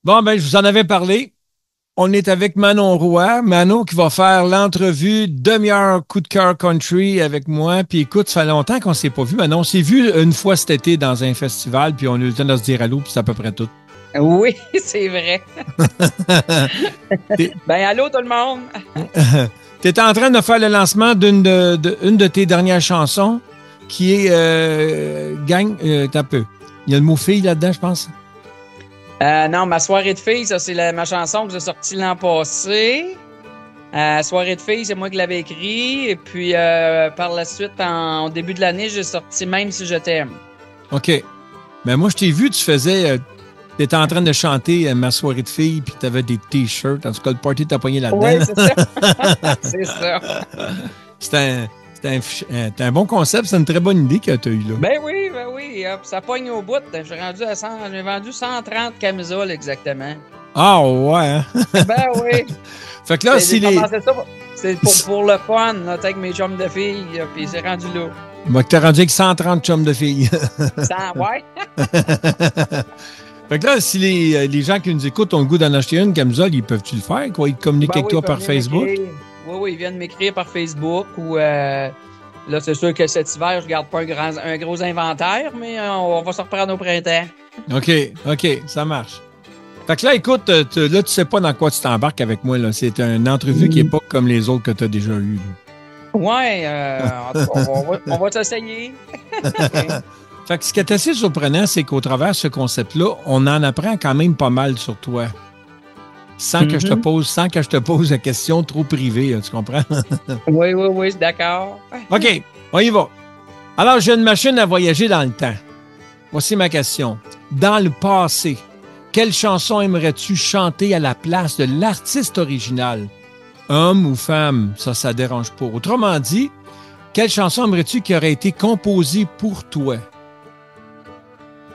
Bon, ben, je vous en avais parlé. On est avec Manon Roy. Manon qui va faire l'entrevue demi-heure coup de cœur country avec moi. Puis écoute, ça fait longtemps qu'on ne s'est pas vu. Manon, on s'est vu une fois cet été dans un festival, puis on a eu le temps de se dire allô, puis c'est à peu près tout. Oui, c'est vrai. T'es Ben, allô tout le monde. t'es en train de faire le lancement une de tes dernières chansons qui est Gang. T'as peu. Il y a le mot fille là-dedans, je pense. Non, ma soirée de filles, ça, c'est ma chanson que j'ai sortie l'an passé. Soirée de filles, c'est moi qui l'avais écrit. Et puis, par la suite, au début de l'année, j'ai sorti Même si je t'aime. OK. Mais moi, je t'ai vu, tu faisais. T'étais en train de chanter Ma soirée de filles, puis t'avais des t-shirts. En tout cas, le party t'a pogné là-dedans. Oui, c'est ça. C'est ça. C'est un bon concept, c'est une très bonne idée que tu as eue là. Ben oui. Ça pogne au bout. J'ai vendu 130 camisoles exactement. Ah ouais, hein? Ben oui. Fait que là, si J'ai les. commencé ça. C'est pour le fun, là, avec mes chums de filles, puis c'est rendu là. Moi, t'es rendu avec 130 chums de filles. Ouais. Fait que là, si les gens qui nous écoutent ont le goût d'en acheter une camisole, ils peuvent-tu le faire? Quoi? Ils communiquent Ben avec oui, toi ils peuvent par venir Facebook? m'écrire. Oui, ils viennent m'écrire par Facebook ou là, c'est sûr que cet hiver, je garde pas un gros inventaire, mais on va se reprendre au printemps. OK, ça marche. Fait que là, écoute, là, tu sais pas dans quoi tu t'embarques avec moi, là. C'est une entrevue qui est pas comme les autres que tu as déjà eues, là. Ouais, en tout cas, on va s'essayer. Fait que ce qui est assez surprenant, c'est qu'au travers de ce concept-là, on en apprend quand même pas mal sur toi. Sans que je te pose la question trop privée, là, tu comprends? Oui, c'est d'accord. OK, on y va. Alors, j'ai une machine à voyager dans le temps. Voici ma question. Dans le passé, quelle chanson aimerais-tu chanter à la place de l'artiste original? Homme ou femme, ça dérange pas. Autrement dit, quelle chanson aimerais-tu qui aurait été composée pour toi?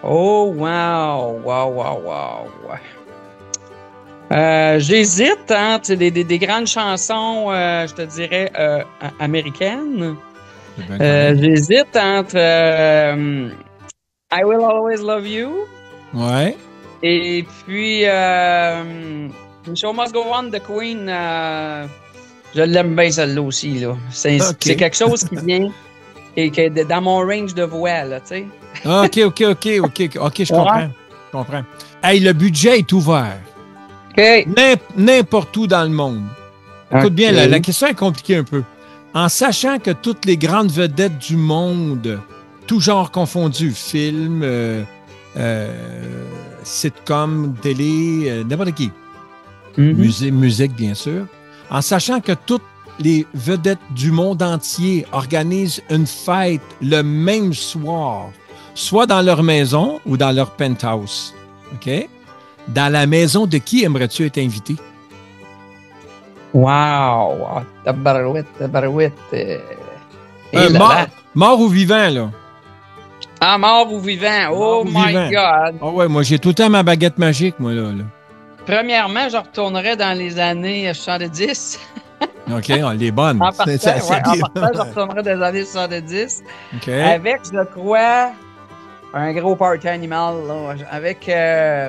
Oh, wow. J'hésite entre des grandes chansons, je te dirais, américaines. J'hésite entre I Will Always Love You Ouais. et puis Show Must Go On de Queen. Je l'aime bien celle-là aussi. Là. C'est quelque chose qui vient et qui est dans mon range de voix, là, tu sais. OK, je comprends. Je comprends. Hey, le budget est ouvert. OK. N'importe où dans le monde. Écoute bien, la question est compliquée un peu. En sachant que toutes les grandes vedettes du monde, tout genre confondu, film, sitcom, télé, n'importe qui, musique bien sûr, en sachant que toutes les vedettes du monde entier organisent une fête le même soir, soit dans leur maison ou dans leur penthouse. OK? Dans la maison de qui aimerais-tu être invité? Wow! Tabarouette. Mort ou vivant, là? Ah, mort ou vivant? Oh my God! Ah ouais, moi, j'ai tout le temps ma baguette magique, moi, là. Premièrement, je retournerais dans les années 70. OK, les bonnes. En partant, je retournerais dans les années 70. OK. Avec, je crois, un gros party animal, là. Avec,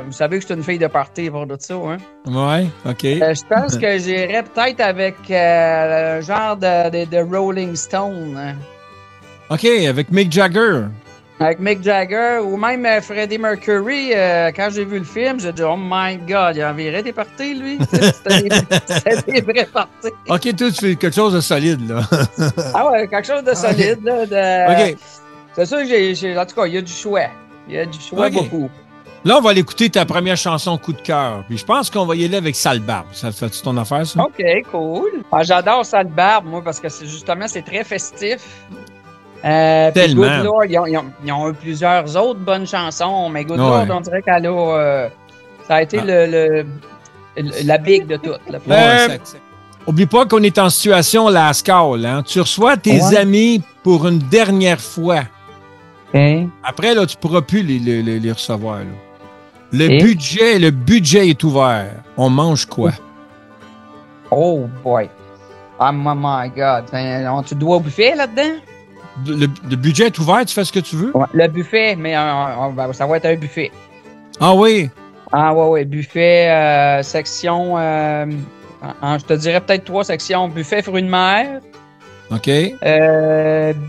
vous savez que je suis une fille de party pour tout ça, hein? Ouais, OK. Je pense que j'irais peut-être avec un genre de Rolling Stone. Hein. OK, avec Mick Jagger. Avec Mick Jagger ou même Freddie Mercury. Quand j'ai vu le film, j'ai dit, oh my God, il enverrait des parties, lui. C'était des vrais parties. OK, toi, tu fais quelque chose de solide, là. Ah ouais, quelque chose de solide. Là, OK. C'est sûr que en tout cas, il y a du choix. Il y a du choix beaucoup. Là, on va aller écouter ta première chanson coup de cœur. Puis je pense qu'on va y aller avec Sale Barbe. Ça fait-tu ton affaire, ça? OK, cool. Ah, j'adore Sale Barbe, moi, parce que c'est très festif. Tellement. Good Lord, ils ont eu plusieurs autres bonnes chansons, mais Good Lord, on dirait qu'elle a... ça a été la big de toutes. Oublie pas qu'on est en situation Lascaux, hein? Tu reçois tes amis pour une dernière fois. Okay. Après, là, tu ne pourras plus les recevoir. Là. Le budget est ouvert. On mange quoi? Oh boy. Oh my God. Tu dois au buffet là-dedans? Le budget est ouvert, tu fais ce que tu veux? Ouais, le buffet, mais ça va être un buffet. Ah oui? Ah ouais, buffet, section, je te dirais peut-être 3 sections. Buffet fruits de mer, OK.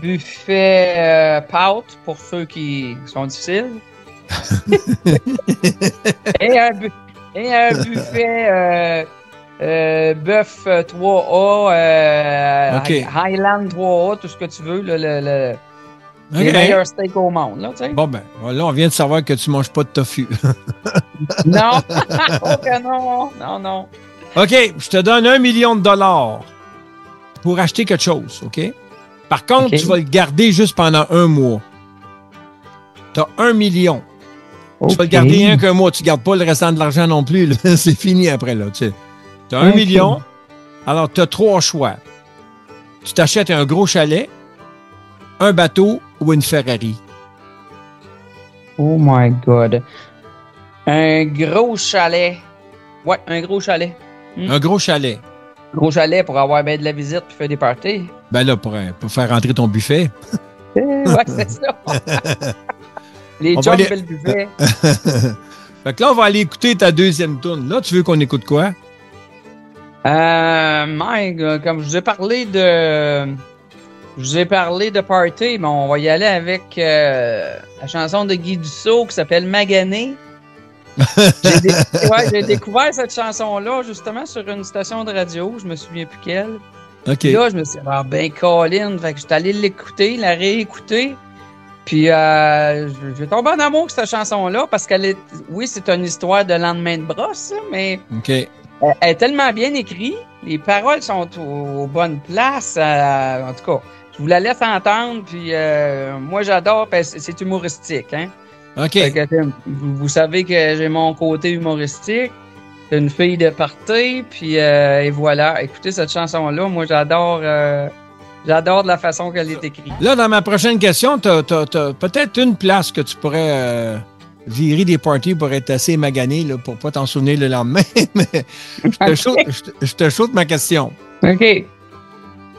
buffet pâtes pour ceux qui sont difficiles. Et un buffet bœuf 3A, OK. Highland 3A, tout ce que tu veux, les OK. meilleurs steaks au monde. Là, tu sais. Bon, ben, là, on vient de savoir que tu manges pas de tofu. Non, oh que non, non. OK, je te donne 1 million de dollars pour acheter quelque chose, OK? Par contre, OK. tu vas le garder juste pendant 1 mois. Tu as 1 million. Tu vas le garder rien qu'un mois. Tu ne gardes pas le restant de l'argent non plus. Là. C'est fini après. Tu as 1 million. Alors, tu as 3 choix. Tu t'achètes un gros chalet, un bateau ou une Ferrari. Oh my God. Un gros chalet. Ouais, un gros chalet. Un gros chalet. Gros chalet pour avoir bien de la visite et faire des parties. Ben là, pour faire rentrer ton buffet. Ouais, c'est ça. Les jobs et le buffet. Fait que là, on va aller écouter ta deuxième tourne. Là, tu veux qu'on écoute quoi? Mike, comme je vous ai parlé de party, mais on va y aller avec la chanson de Guy Dussault qui s'appelle Magané. J'ai découvert cette chanson-là justement sur une station de radio, je me souviens plus quelle. OK. Là, je me suis dit, ben Colin, fait que j'étais allé l'écouter, la réécouter. Puis j'ai tombé en amour avec cette chanson-là parce oui, c'est une histoire de lendemain de brosse, mais OK. elle est tellement bien écrite, les paroles sont aux bonnes places. En tout cas, je vous la laisse entendre, puis moi j'adore, c'est humoristique, hein. OK. Fait que, vous savez que j'ai mon côté humoristique. C'est une fille de party, puis et voilà. Écoutez cette chanson-là, moi j'adore de la façon qu'elle est écrite. Là, dans ma prochaine question, t'as peut-être une place que tu pourrais virer des parties pour être assez magané là, pour pas t'en souvenir le lendemain. Mais je te shoot ma question. OK.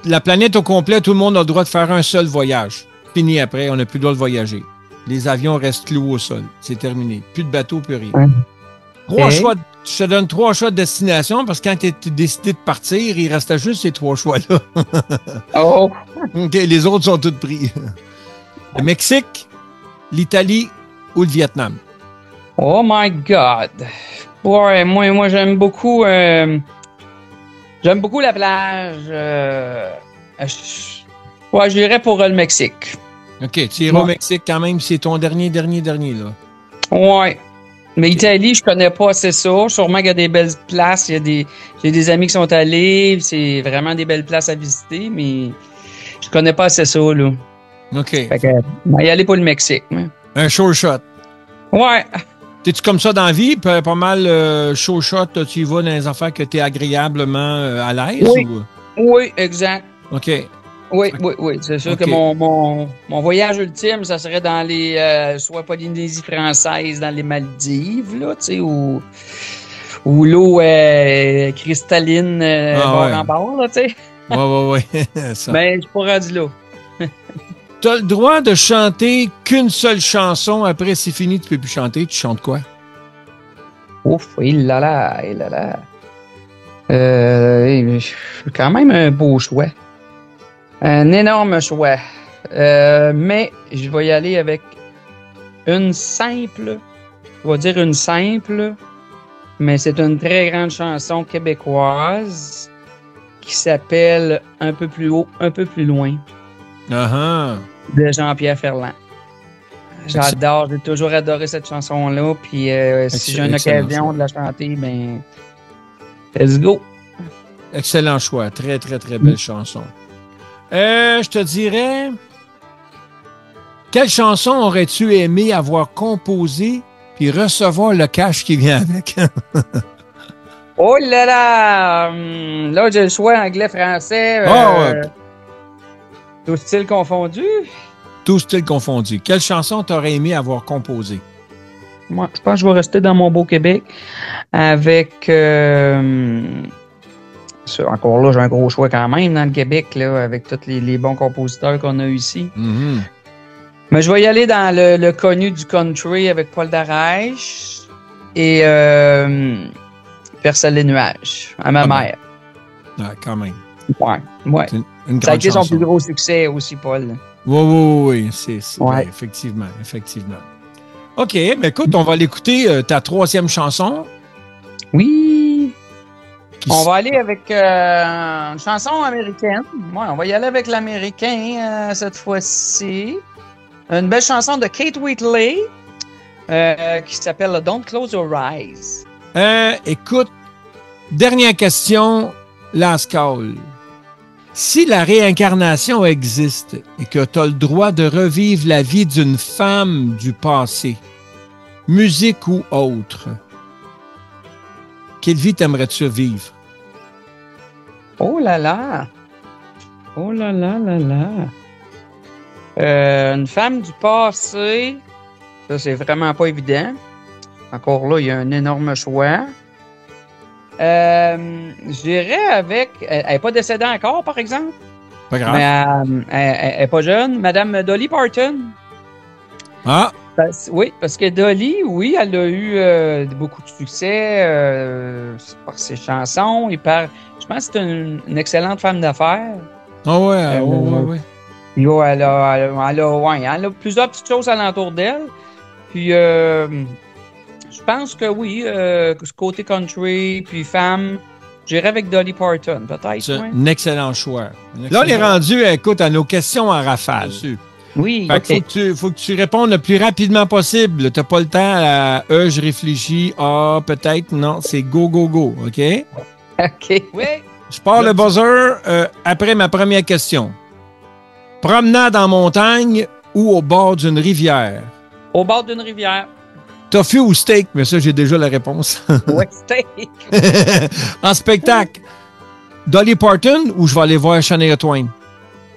La planète au complet, tout le monde a le droit de faire un seul voyage. Fini après, on n'a plus le droit de voyager. Les avions restent cloués au sol. C'est terminé. Plus de bateau, plus rien. Je te donne 3 choix de destination parce que quand tu as décidé de partir, il restait juste ces 3 choix-là. Oh! OK, les autres sont tous pris. Le Mexique, l'Italie ou le Vietnam? Oh my God! Ouais, moi j'aime beaucoup la plage. Ouais, je dirais pour le Mexique. OK, tu iras au Mexique quand même, c'est ton dernier, là. Ouais. Mais Italie, je connais pas assez ça. Sûrement qu'il y a des belles places. J'ai des amis qui sont allés. C'est vraiment des belles places à visiter, mais je connais pas assez ça, là. OK. Fait que, on va y aller pour le Mexique. Hein. Un sure shot. Ouais. T'es-tu comme ça dans la vie? Pas mal sure shot, tu y vas dans les affaires que t'es agréablement à l'aise? Oui. Ou... Oui, exact. OK. Oui. C'est sûr que mon voyage ultime, ça serait dans les soit Polynésie française, dans les Maldives, là, tu sais, où l'eau est cristalline bord en bord, là, tu sais. Ouais. Ben, je suis pas rendu là. T'as le droit de chanter qu'une seule chanson. Après, c'est fini, tu peux plus chanter. Tu chantes quoi? Ouf, il là. Quand même un beau choix. Un énorme choix. Mais je vais y aller avec une simple. Je vais dire une simple, mais c'est une très grande chanson québécoise qui s'appelle Un peu plus haut, un peu plus loin. De Jean-Pierre Ferland. J'adore, j'ai toujours adoré cette chanson-là. Puis si j'ai une occasion de la chanter, ben, let's go. Excellent choix. Très, très, très belle chanson. Je te dirais, quelle chanson aurais-tu aimé avoir composée puis recevoir le cash qui vient avec? Oh là là! Là, j'ai le choix anglais-français. Tout style confondu? Tout style confondu. Quelle chanson t'aurais aimé avoir composée? Moi, je pense que je vais rester dans mon beau Québec avec... encore là, j'ai un gros choix quand même dans le Québec, là, avec tous les bons compositeurs qu'on a ici. Mm-hmm. Mais je vais y aller dans le connu du country avec Paul Darèche. et Percer les nuages à ma mère. Ah, quand même. Ouais. C'est une Ça a été grande son plus chanson. gros succès aussi, Paul. Oui. Ouais. Ouais, effectivement. OK, mais écoute, on va l'écouter, ta troisième chanson. Oui. On s- va aller avec une chanson américaine. Ouais, on va y aller avec l'américain cette fois-ci. Une belle chanson de Kate Whitley qui s'appelle Don't Close Your Eyes. Écoute, dernière question, last call. Si la réincarnation existe et que tu as le droit de revivre la vie d'une femme du passé, musique ou autre, quelle vie t'aimerais-tu vivre? Oh là là! Oh là là là là! Une femme du passé, ça c'est vraiment pas évident. Encore là, il y a un énorme choix. J'irais avec. Elle n'est pas décédée encore, par exemple. Pas grave. Mais elle n'est pas jeune. Madame Dolly Parton. Ah, Oui, parce que Dolly, oui, elle a eu beaucoup de succès par ses chansons et par. Je pense que c'est une excellente femme d'affaires. ouais. Elle a plusieurs petites choses alentour d'elle. Puis, je pense que oui, ce côté country, puis femme, j'irais avec Dolly Parton, peut-être. C'est Ouais. un excellent choix. Là, on est rendu, écoute, à nos questions en rafale. Oui, Fait que faut que tu répondes le plus rapidement possible. Tu n'as pas le temps à je réfléchis. Ah, peut-être. Non, c'est go, OK? OK. Oui. Je pars le buzzer après ma première question. Promenade en montagne ou au bord d'une rivière? Au bord d'une rivière. Tofu ou steak? Mais ça, j'ai déjà la réponse. Ouais, steak. En spectacle, Dolly Parton ou je vais aller voir Shania Twain?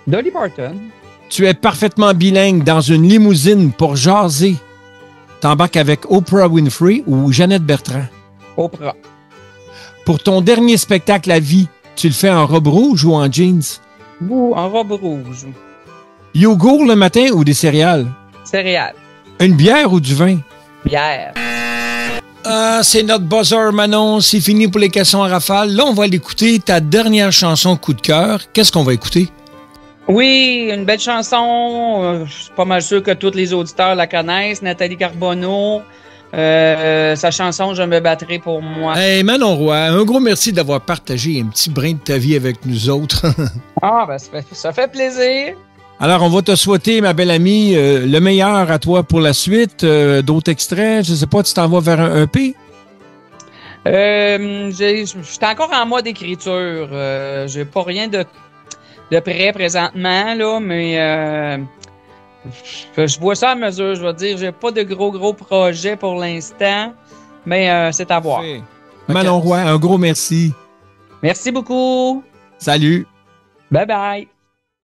Dolly Parton. Tu es parfaitement bilingue dans une limousine pour jaser. T'embarques avec Oprah Winfrey ou Jeannette Bertrand? Oprah. Pour ton dernier spectacle à vie, tu le fais en robe rouge ou en jeans? Ou en robe rouge. Yogourt le matin ou des céréales? Céréales. Une bière ou du vin? Bière. Ah, c'est notre buzzer, Manon. C'est fini pour les questions à rafale. Là, on va l'écouter. Ta dernière chanson coup de cœur. Qu'est-ce qu'on va écouter? Oui, une belle chanson. Je suis pas mal sûr que tous les auditeurs la connaissent. Nathalie Carbonneau. Sa chanson « Je me battrai pour moi ». Hey, Manon Roy, un gros merci d'avoir partagé un petit brin de ta vie avec nous autres. Ah, ben ça fait plaisir. Alors, on va te souhaiter, ma belle amie, le meilleur à toi pour la suite. D'autres extraits, je sais pas, tu t'en vas vers un EP? Je suis encore en mode écriture. J'ai pas rien de prêt présentement, là, mais je vois ça à mesure. Je vais dire, j'ai pas de gros projets pour l'instant, mais c'est à voir. Manon Roy, un gros merci. Merci beaucoup. Salut. Bye bye.